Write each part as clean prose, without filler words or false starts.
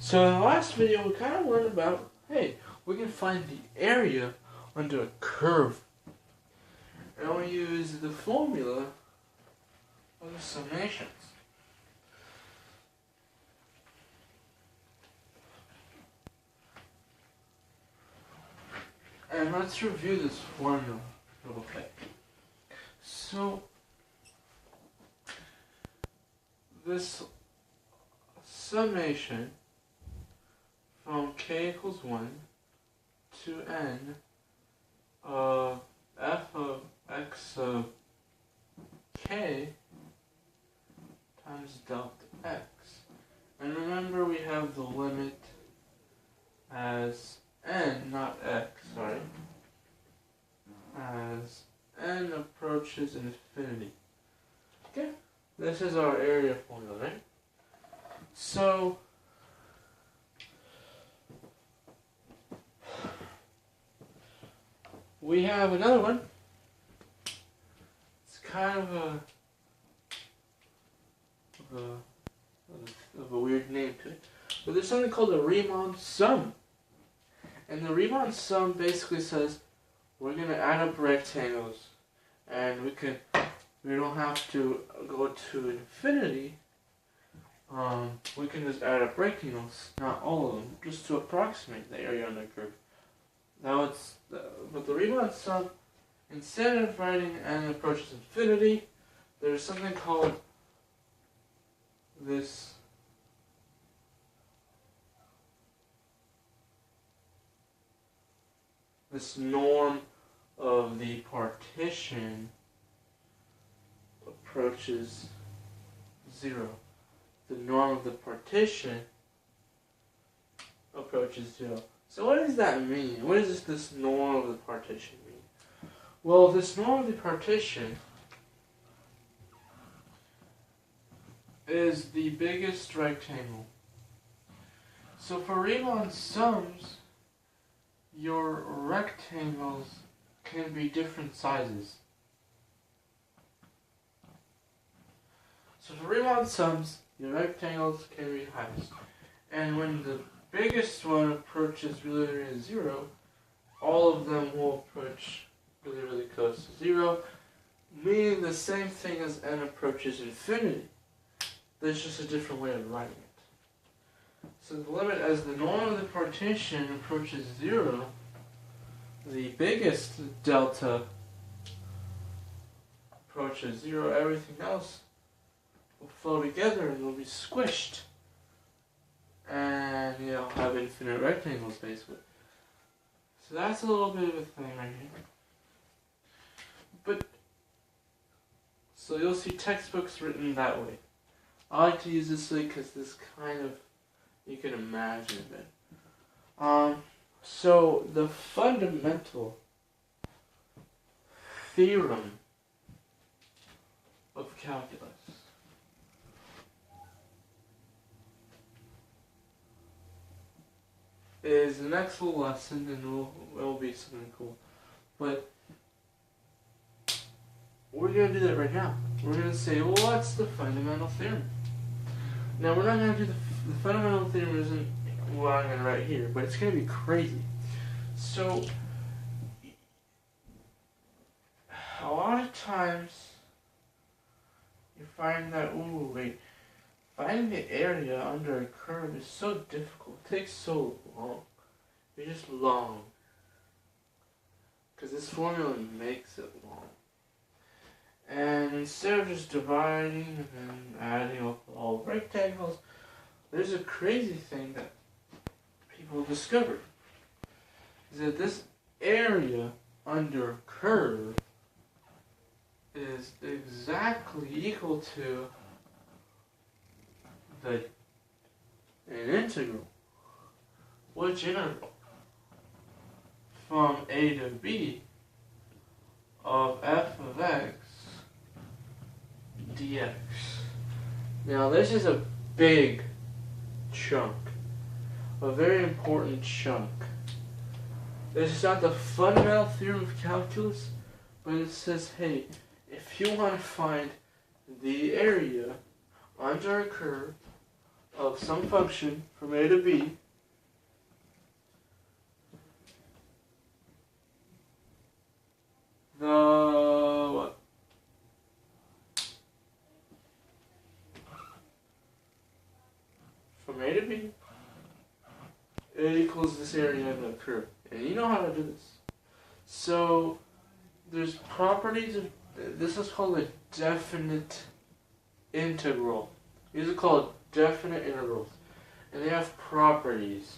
So in the last video we kind of learned about, hey, we can find the area under a curve. And we use the formula of the summations. And let's review this formula real quick. So, this summation from k equals 1 to n of f of x of k times delta x. And remember, we have the limit as n, not x, sorry, as n approaches infinity. Okay? This is our area formula, right? So, we have another one. It's kind of a weird name to it. But there's something called the Riemann sum. And the Riemann sum basically says we're going to add up rectangles. And we don't have to go to infinity. We can just add up rectangles, not all of them, just to approximate the area under the curve. Now but the Riemann sum, instead of writing n approaches infinity, there's something called this norm of the partition approaches 0. The norm of the partition approaches 0. So what does that mean? What does this norm of the partition mean? Well, this norm of the partition is the biggest rectangle. So for Riemann sums, your rectangles can be different sizes. So for Riemann sums, your rectangles can be highest. And when the biggest one approaches really 0, all of them will approach really close to 0, meaning the same thing as n approaches infinity. There's just a different way of writing it. So the limit as the norm of the partition approaches 0, the biggest delta approaches 0, everything else will flow together and will be squished. And you'll have infinite rectangles basically. So that's a little bit of a thing right here. But, so you'll see textbooks written that way. I like to use this way because this kind of, you can imagine it. So the fundamental theorem of calculus is the next little lesson, and it'll be something cool. But we're going to do that right now. We're going to say, well, what's the fundamental theorem? Now, we're not going to do the fundamental theorem isn't what I'm going to write here, but it's going to be crazy. So, a lot of times, you find that, finding the area under a curve is so difficult. It takes so long. It's just long. Because this formula makes it long. And instead of just dividing and then adding up all rectangles, there's a crazy thing that people discovered. Is that this area under a curve is exactly equal to an integral. Which integral? From a to b of f of x dx. Now this is a big chunk. A very important chunk. This is not the fundamental theorem of calculus, but it says, hey, if you want to find the area under a curve of some function from a to b the what? From a to b, a equals this area of the curve. And you know how to do this. So there's properties of this is called a definite integral. These are called definite integrals. And they have properties.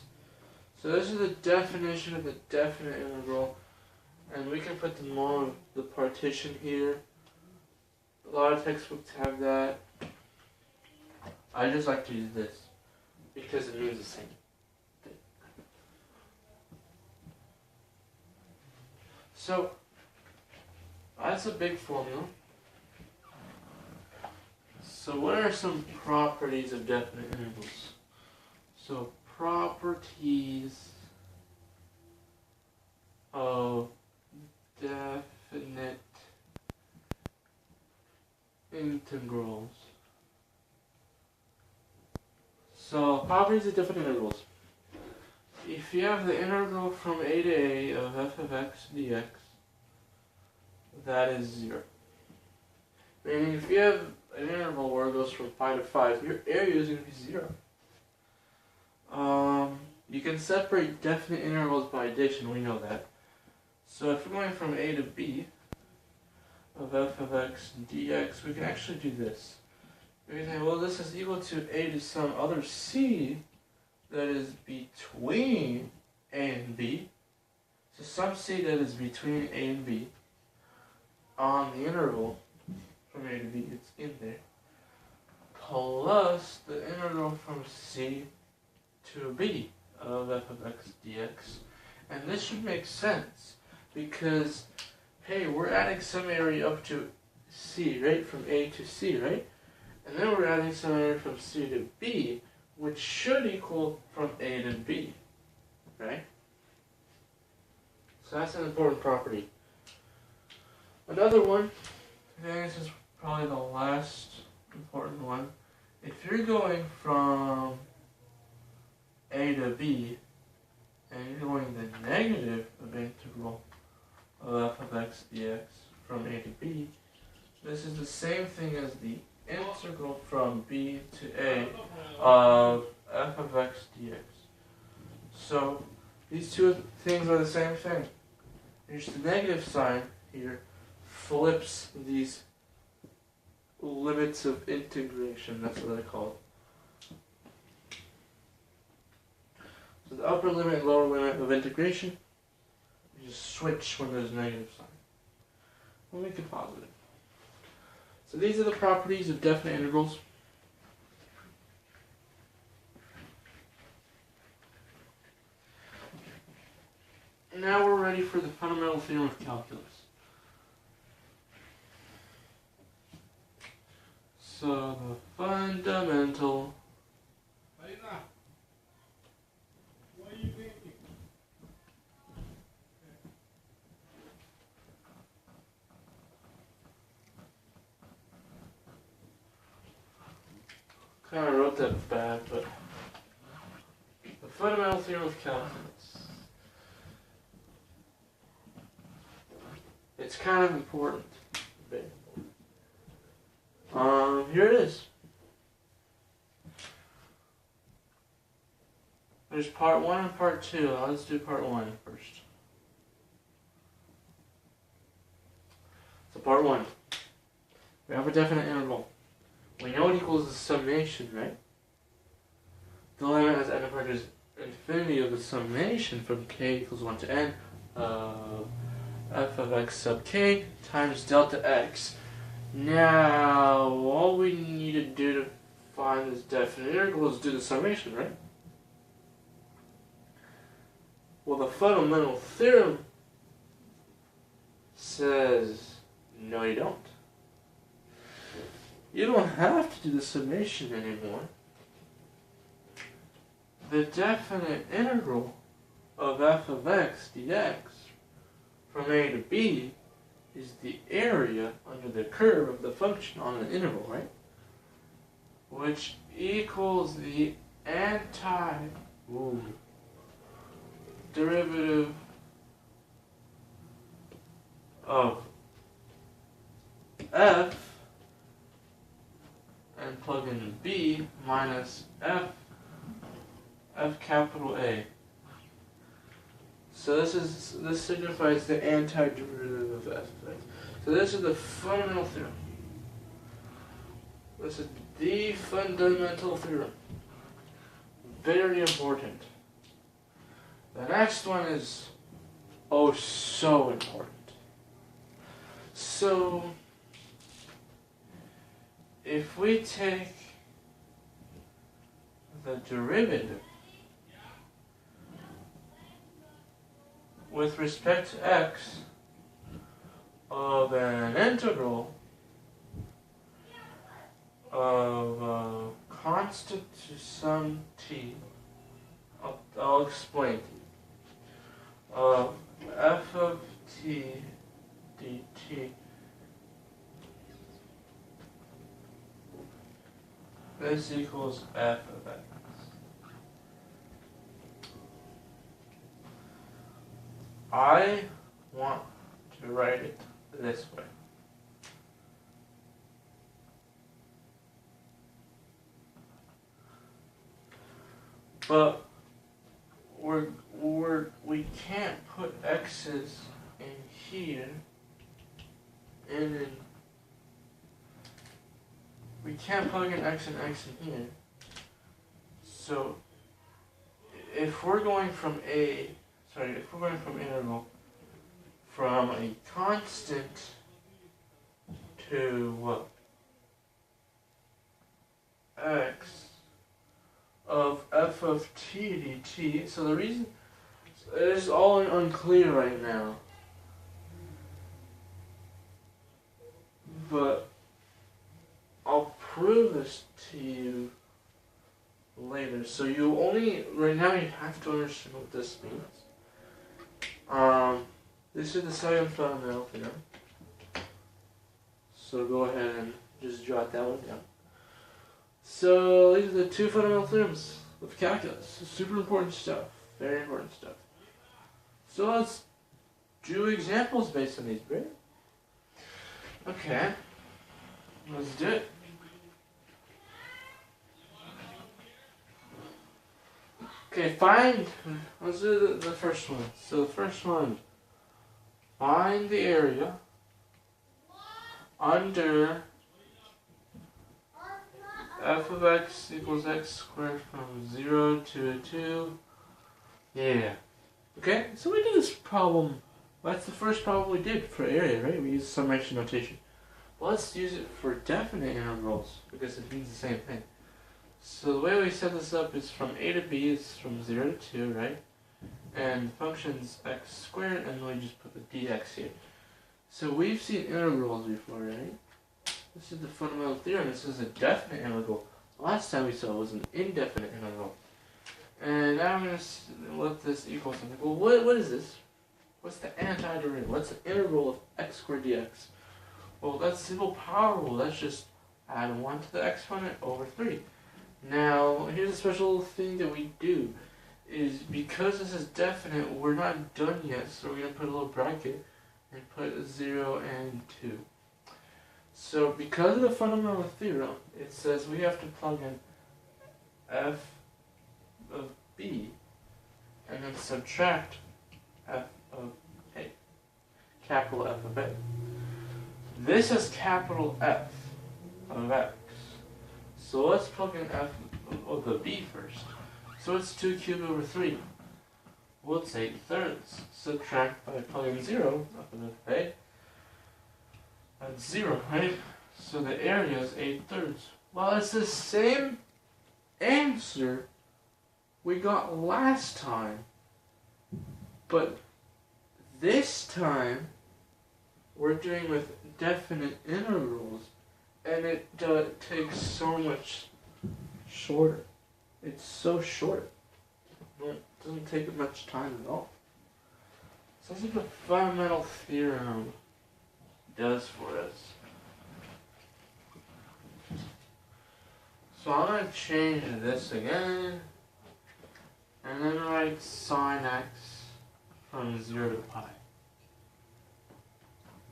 So this is the definition of the definite integral. And we can put them on the partition here. A lot of textbooks have that. I just like to use this because it means the same thing. So that's a big formula. So what are some properties of definite integrals? So properties of definite integrals. So properties of definite integrals. If you have the integral from a to a of f of x dx, that is 0. Meaning if you have an interval where it goes from pi to 5, your area is going to be 0. You can separate definite intervals by addition, we know that. So if we're going from a to b of f of x dx, we can actually do this. We can say, well, this is equal to a to some other c that is between a and b. So some c that is between a and b on the interval from a to b, it's in there, plus the integral from c to b of f of x dx. And this should make sense because, hey, we're adding some area up to c, right? From a to c, right? And then we're adding some area from c to b, which should equal from a to b, right? So that's an important property. Another one, I think this is probably the last important one. If you're going from a to b, and you're going the negative of integral of f of x dx from a to b, this is the same thing as the integral from b to a of f of x dx. So these two things are the same thing. Just the negative sign here flips these limits of integration. That's what I call it. So the upper limit and lower limit of integration, you just switch when there's a negative sign. We'll make it positive. So these are the properties of definite integrals. Now we're ready for the fundamental theorem of calculus. So the fundamental kind of wrote that bad, but the fundamental theorem of calculus. It's kind of important. Here it is. There's part 1 and part 2. Let's do part 1 first. So part 1. We have a definite interval. We know it equals the summation, right? The limit as n approaches infinity of the summation from k equals 1 to n of f of x sub k times delta x. Now, all we need to do to find this definite integral is do the summation, right? Well, the fundamental theorem says, no you don't. You don't have to do the summation anymore. The definite integral of f of x dx from a to b is the area under the curve of the function on the interval, right? Which equals the derivative of f and plug in b minus f capital A. So this signifies the antiderivative of f. So this is the fundamental theorem. This is the fundamental theorem. Very important. The next one is oh so important. So if we take the derivative with respect to x of an integral of a constant to some t, I'll explain. F of t dt. This equals f of x. I want to write it this way. But we can't put x's in here and we can't plug in x and x in here. So if we're going from integral from a constant to what? X of f of t dt. So the reason it is all unclear right now, but I'll prove this to you later. So you only right now you have to understand what this means. This is the second fundamental theorem. So go ahead and just jot that one down. So these are the two fundamental theorems of calculus. Super important stuff. Very important stuff. So let's do examples based on these, right? Okay. Let's do it. Okay, let's do the first one. So the first one, find the area under f of x equals x squared from 0 to 2. Yeah. Okay, so we did this problem. That's the first problem we did for area, right? We used summation notation. Well, let's use it for definite integrals because it means the same thing. So the way we set this up is from a to b is from 0 to 2, right? And the function's x squared, and we just put the dx here. So we've seen integrals before, right? This is the fundamental theorem. This is a definite integral. The last time we saw it was an indefinite integral. And now I'm going to let this equal something. Well, what is this? What's the antiderivative? What's the integral of x squared dx? Well, that's simple power rule. That's just add 1 to the exponent over 3. Now, here's a special thing that we do. Is because this is definite, we're not done yet. So we're going to put a little bracket and put 0 and 2. So because of the fundamental theorem, it says we have to plug in f of b and then subtract f of a, capital F of a. This is capital F of x. So let's plug in f of the b first. So it's 2 cubed over 3. Well, it's 8 thirds. Subtract by plugging 0 up in the a. That's 0, right? So the area is 8 thirds. Well, it's the same answer we got last time. But this time, we're doing with definite integrals. And it takes so much shorter. It's so short. It doesn't take much time at all. So that's what the fundamental theorem does for us. So I'm going to change this again, and then write sine x from 0 to pi.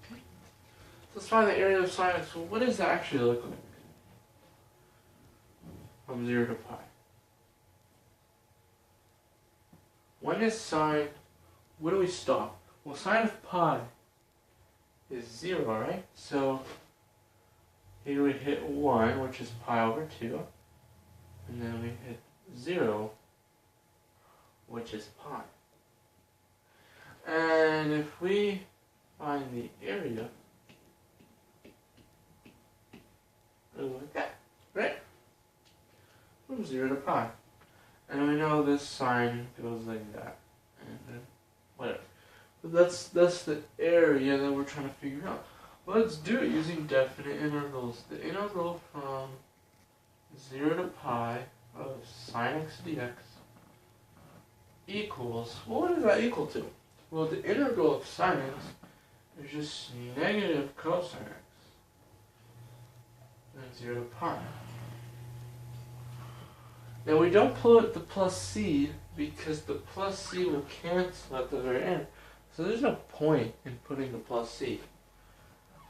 Okay. Let's find the area of sine x. Well, what does that actually look like? From 0 to pi. When is sine, where do we stop? Well, sine of pi is 0, right? So here we hit 1, which is pi over 2. And then we hit 0, which is pi. And if we find the area, it looks like that, right? From 0 to pi. And we know this sign goes like that. And then whatever. But that's the area that we're trying to figure out. Let's do it using definite integrals. The integral from 0 to pi of sine x dx equals, well, what is that equal to? Well, the integral of sine x is just negative cosine x. And 0 to pi. Now we don't put the plus c because the plus c will cancel at the very end. So there's no point in putting the plus c.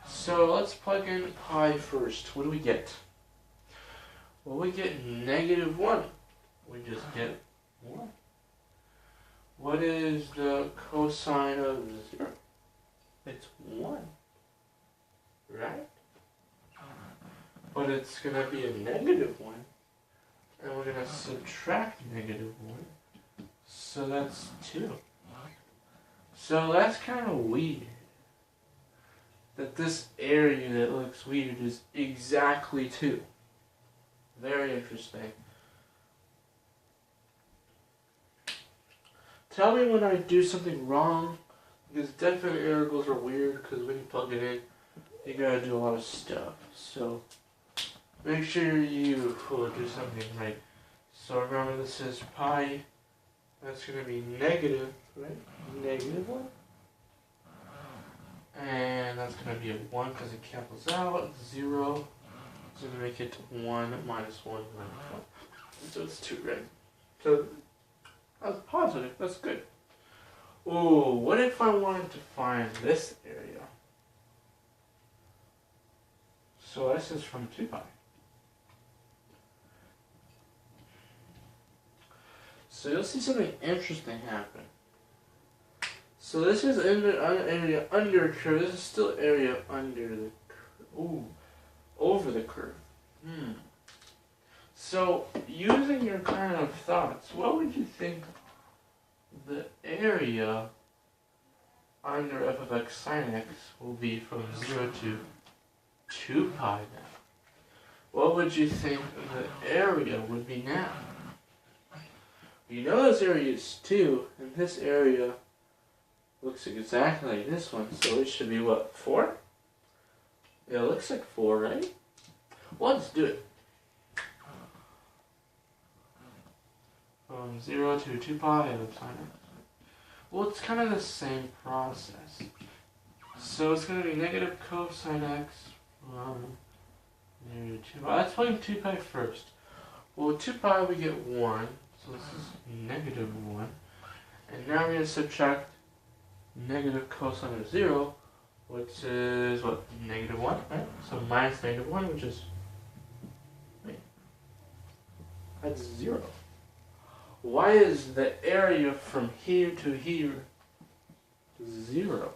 So let's plug in pi first. What do we get? Well, we get negative 1. We just get 1. What is the cosine of 0? It's 1. Right? But it's going to be a negative 1. And we're going to subtract negative 1. So that's 2. So that's kind of weird. That this area that looks weird is exactly 2. Very interesting. Tell me when I do something wrong, because definite integrals are weird, because when you plug it in, you gotta do a lot of stuff. So make sure you do something right. So remember, this is pi. That's going to be negative, right? Negative 1. And that's going to be a 1 because it cancels out. 0 is going to make it 1 minus 1 minus 1. So it's 2, right? So that's positive. That's good. Oh, what if I wanted to find this area? So this is from 2 pi. So you'll see something interesting happen. So this is area under curve. This is still area under the curve. Ooh, over the curve. So using your kind of thoughts, what would you think the area under f of x sine x will be from 0 to 2 pi now? What would you think the area would be now? You know this area is 2, and this area looks exactly like this one, so it should be what, 4? Yeah, it looks like 4, right? Well, let's do it. From 0 to 2 pi of sine x. Well, it's kind of the same process. So it's going to be negative cosine x from 0 to 2 pi. Let's plug in 2 pi first. Well, with 2 pi we get 1. So this is negative 1. And now we're going to subtract negative cosine of 0, which is, what, negative 1, right? So minus negative 1, which is, wait, that's 0. Why is the area from here to here 0?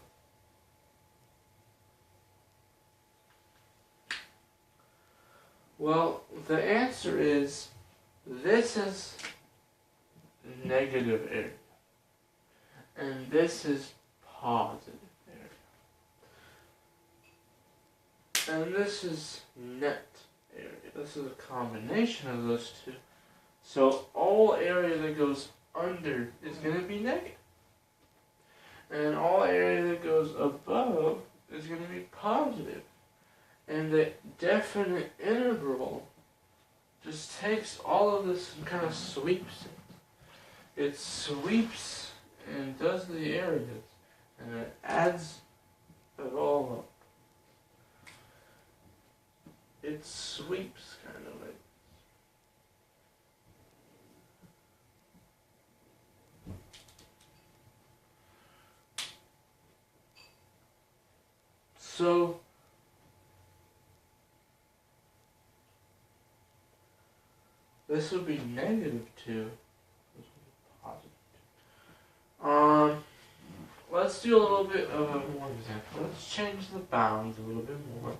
Well, the answer is, this is negative area, and this is positive area, and this is net area. This is a combination of those two. So all area that goes under is going to be negative, and all area that goes above is going to be positive. And the definite integral just takes all of this and kind of sweeps it. It sweeps and does the areas, and it adds it all up. It sweeps kind of like. This would be negative 2. This would be positive 2. Let's do a little bit of a more example. Let's change the bounds a little bit more.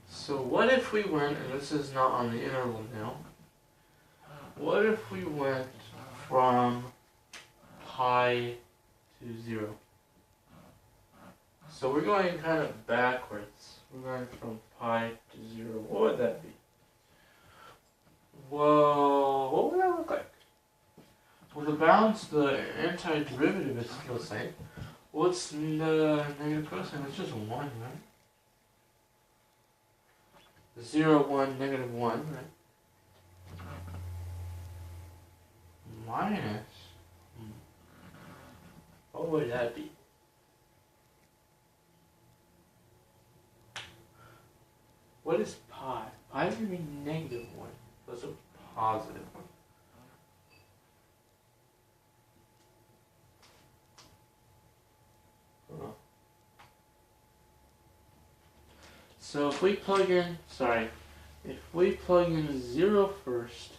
So what if we went, and this is not on the interval now, what if we went from pi to 0? So we're going kind of backwards. We're going from pi to 0. What would that be? Well, what would that look like? Well, the bounds, the antiderivative is still the same. What's the negative cosine? It's just 1, right? 0, 1, negative 1, right? Minus. What would that be? What is pi? Pi is going to be negative 1. So it's a positive 1. So if we plug in, if we plug in 0 first,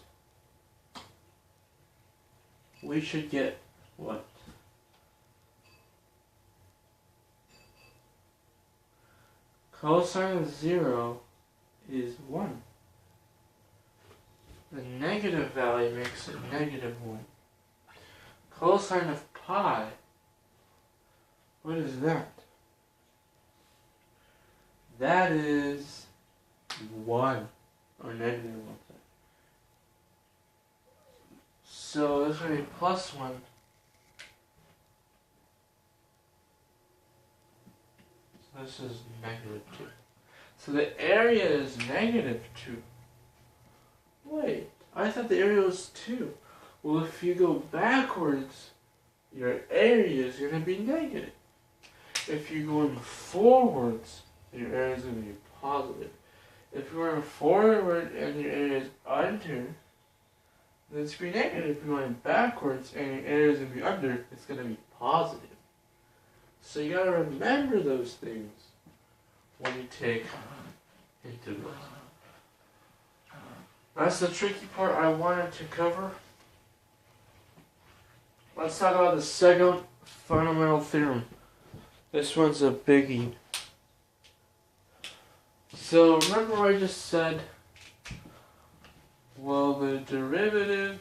we should get what? Cosine of 0 is 1. The negative value makes it negative 1. Cosine of pi, what is that? That is 1, or negative 1. So this would be plus 1. So this is negative 2. So the area is negative 2. Wait, I thought the area was 2. Well, if you go backwards, your area is going to be negative. If you're going forwards, your area is going to be positive. If you're going forward and your area is under, then it's going to be negative. If you're going backwards and your area is going to be under, it's going to be positive. So you got to remember those things when you take integrals. That's the tricky part I wanted to cover. Let's talk about the second fundamental theorem. This one's a biggie. So remember what I just said? Well, the derivative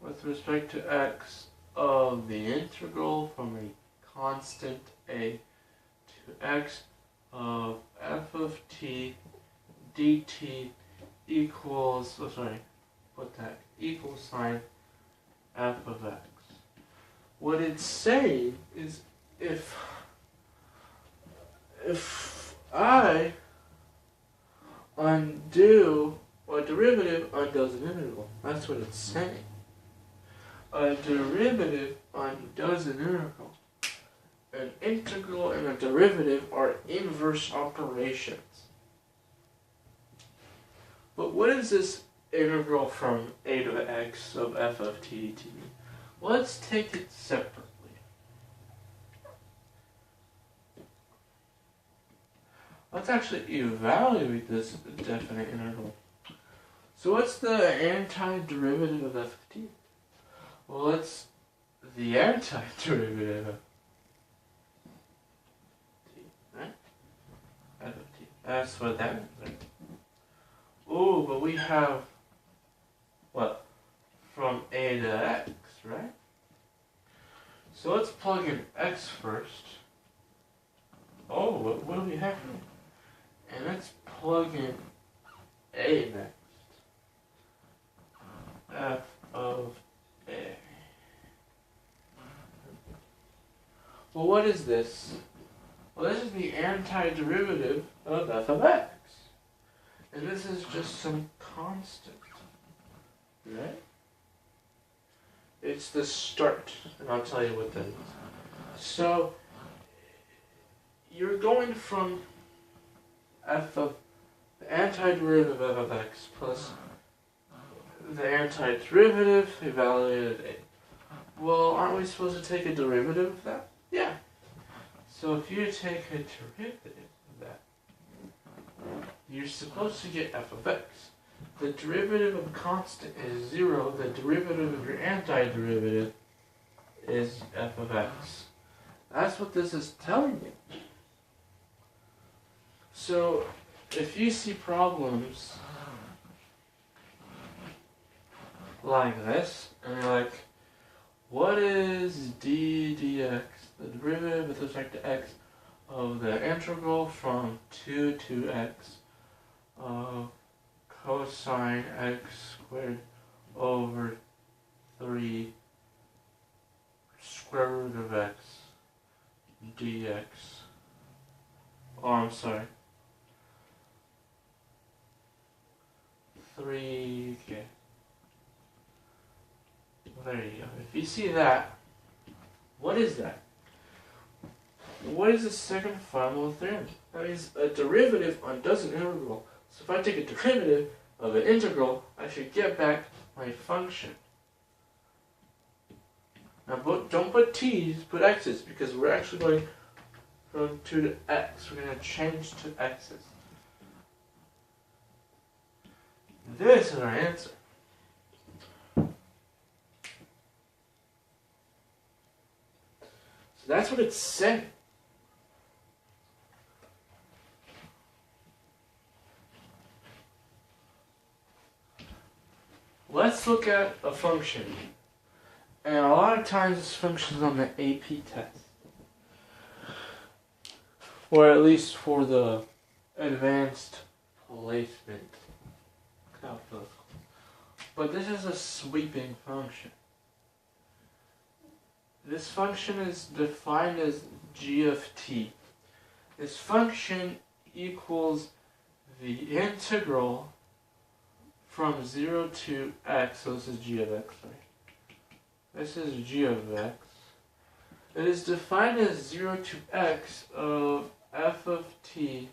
with respect to x of the integral from a constant a to x of f of t dt equals, equals sign f of x. What it's saying is if I undo a derivative undoes an integral. That's what it's saying. A derivative undoes an integral. An integral and a derivative are inverse operations. But what is this integral from a to x of f of t dt? Let's take it separately. Let's actually evaluate this definite integral. So what's the antiderivative of f of t? Well, it's the antiderivative of t, right? F of t. That's what that means, right? Oh, but we have, what? From a to x, right? So let's plug in x first. Oh, what do we have here? And let's plug in a next. F of a. Well, what is this? Well, this is the antiderivative of f of x. And this is just some constant, right? It's the start, and I'll tell you what that is. So, you're going from f of the antiderivative of f of x plus the antiderivative evaluated a. Well, aren't we supposed to take a derivative of that? Yeah. So if you take a derivative of that, you're supposed to get f of x. the derivative of a constant is 0, the derivative of your antiderivative is f of x. That's what this is telling you. So, if you see problems like this, and you're like, what is d dx, the derivative with respect to x of the integral from 2 to x of cosine x squared over 3 square root of x dx. Oh, I'm sorry. 3, okay. There you go. If you see that, what is that? What is the second Fermat theorem? That means a derivative undoes an integral. So if I take a derivative of an integral, I should get back my function. Now don't put t's, put x's, because we're actually going from 2 to x. We're going to change to x's. This is our answer. So that's what it's saying. Let's look at a function. And a lot of times this function is on the AP test. Or at least for the advanced placement calculus. But this is a sweeping function. This function is defined as g of t. This function equals the integral from 0 to x. So this is g of x, right? This is g of x. It is defined as 0 to x of f of t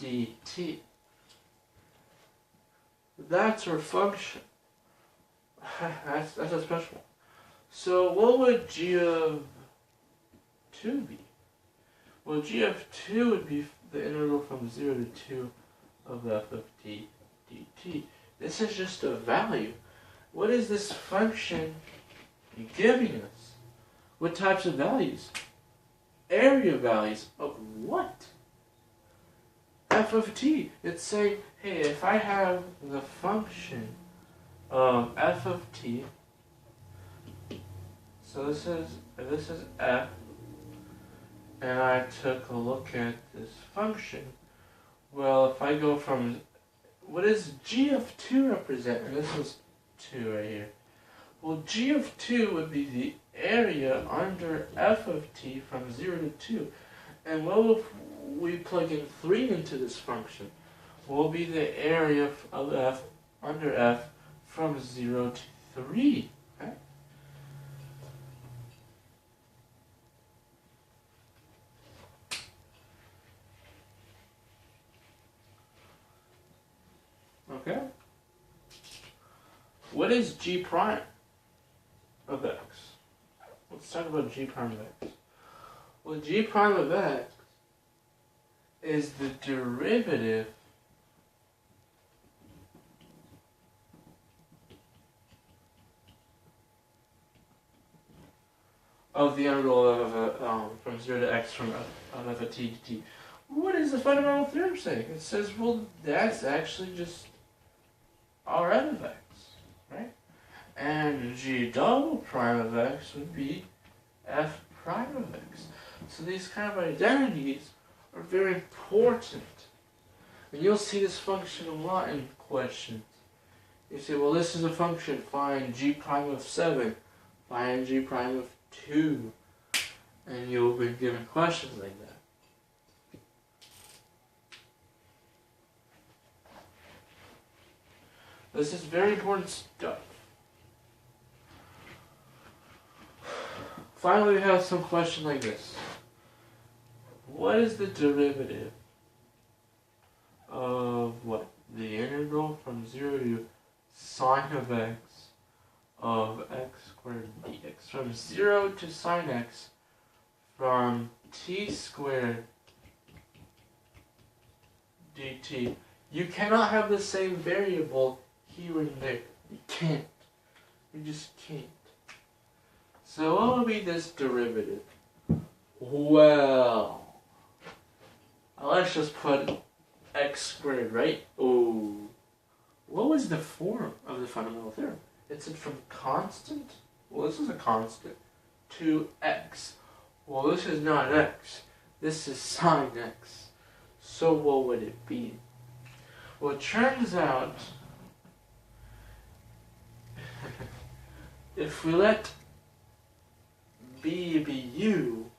dt. That's our function. That's a special one. So what would g of 2 be? Well, g of 2 would be the integral from 0 to 2 of f of t dt. This is just a value. What is this function giving us? What types of values? Area values of what? F of t. It's saying, hey, if I have the function of f of t, so this is f, and I took a look at this function. Well, if I go from, what does g of 2 represent? And this is 2 right here. Well, g of 2 would be the area under f of t from 0 to 2. And what if we plug in 3 into this function? Will be the area of f under f from 0 to 3. Okay? Okay? What is g prime of x? Let's talk about g prime of x. Well, g prime of x is the derivative of the integral of from 0 to x from f of t to t. What does the fundamental theorem say? It says, well, that's actually just Rn of x, right? And g double prime of x would be f prime of x. So these kind of identities are very important. And you'll see this function a lot in questions. You say, well, this is a function, find g prime of 7, find g prime of 2. And you'll be given questions like that. This is very important stuff. Finally, we have some question like this. What is the derivative of what? The integral from 0 to sine of x of x squared dx. From 0 to sine x from t squared dt You cannot have the same variable here and there. You can't. You just can't. So what would be this derivative? Well, let's just put x squared, right? Oh. What was the form of the fundamental theorem? It's from constant? Well, this is a constant. To x. Well, this is not x. This is sine x. So what would it be? Well, it turns out if we let b be u,